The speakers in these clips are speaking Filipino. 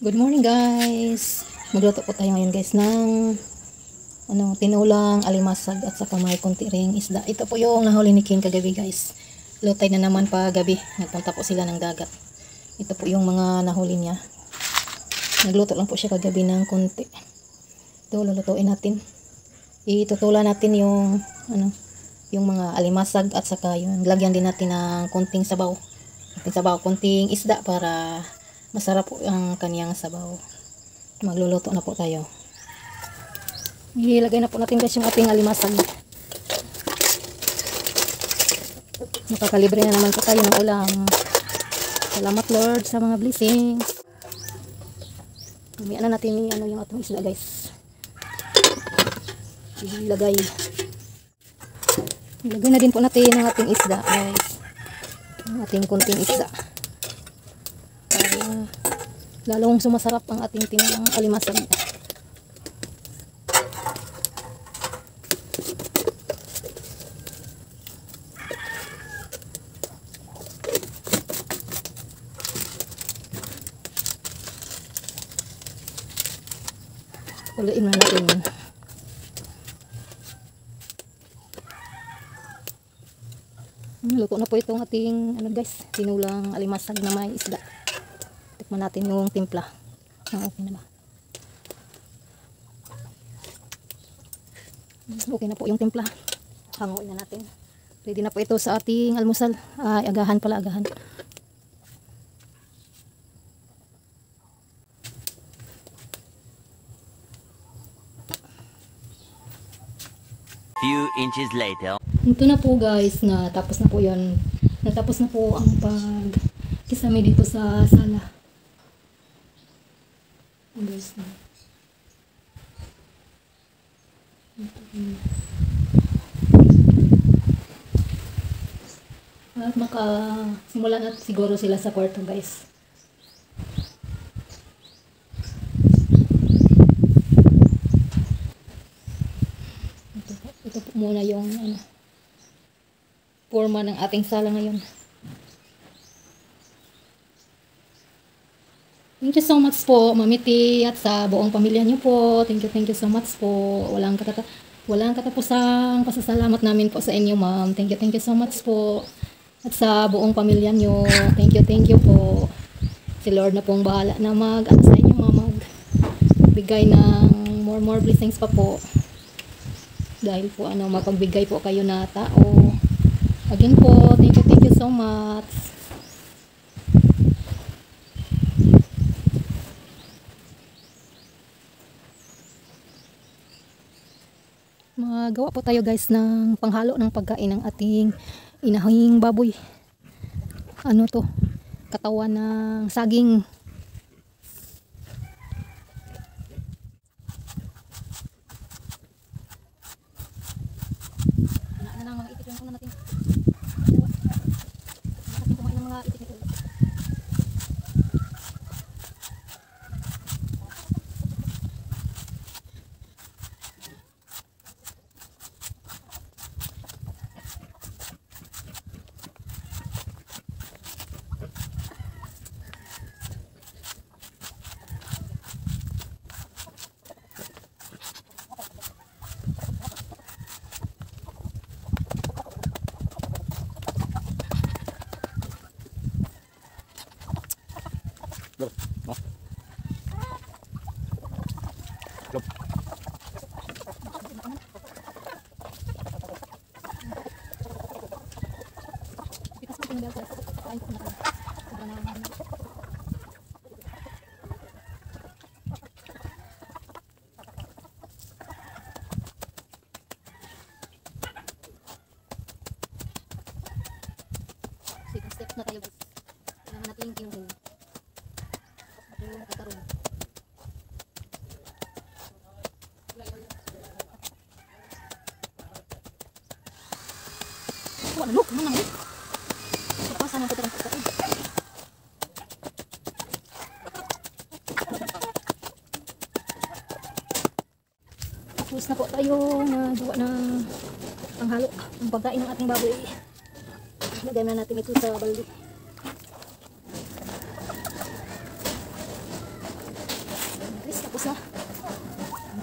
Good morning guys. Magluto po tayo ngayon guys ng tinulang alimasag at saka may konti ring isda. Ito po yung nahuli ni King kagabi guys. Lutay na naman pa gabi. Nagpunta po sila ng dagat. Ito po yung mga nahuli niya. Nagluto lang po siya kagabi ng konti. Ito lulutuin natin. Itutulan natin yung yung mga alimasag at saka yung lagyan din natin ng konting sabaw. Konting isda para masarap po ang kaniyang sabaw. Magluluto na po tayo. Ilagay na po natin guys yung ating alimasag. Makakalibre na naman po tayo ng ulam. Salamat Lord sa mga blessings. Umian na natin yung ating isda guys. Ilagay na din po natin ang ating isda guys. Ang ating konting isda. Lalong sumasarap ang ating tinulang alimasag. Kuluin na natin. Luto na po itong ating guys, tinulang alimasag na may isda. Tikman natin yung timpla. Okay na ba? Okay na po yung timpla. Hanguin na natin. Ready na po ito sa ating almusal. Agahan pala, agahan. Few inches later. Ito na po guys, natapos na po yan. Natapos na po ang pagkisame dito sa sala. Guys na. At makasimula na siguro sila sa kwarto guys. Ito po muna yung forma ng ating sala ngayon. Thank you so much po, Mami T, at sa buong pamilya niyo po. Thank you so much po. Walang katapusang pasasalamat namin po sa inyo, ma'am. Thank you so much po. At sa buong pamilya niyo, thank you po. Si Lord na pong bahala na sa inyo, ma'am, magbigay ng more blessings pa po. Dahil po mapagbigay po kayo na tao. Again po, thank you so much. Magawa po tayo guys ng panghalo ng pagkain ng ating inahing baboy. Katawan ng saging. Step na tayo guys. Kailangan natin yung katarong. Wala look, manang eh. Papasan ang katarong pagkain. Tapos na po tayo nagawa ng panghalo ng pagkain ng ating baboy. Lagyan na natin ito sa balde.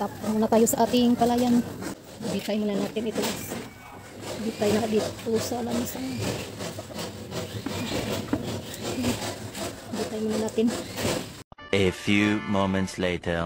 Tap muna tayo sa ating palayan. Bitay muna natin ito guys. Bitay na dito sa lamisan. Bitay muna natin. A few moments later.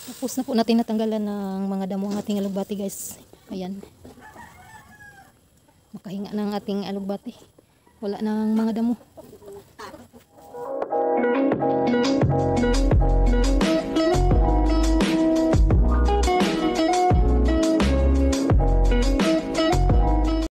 Tapos na po natin natanggalan ng mga damo ang ating alugbati guys. Ayan. Makahinga ng ating alugbati. Wala nang mga damo.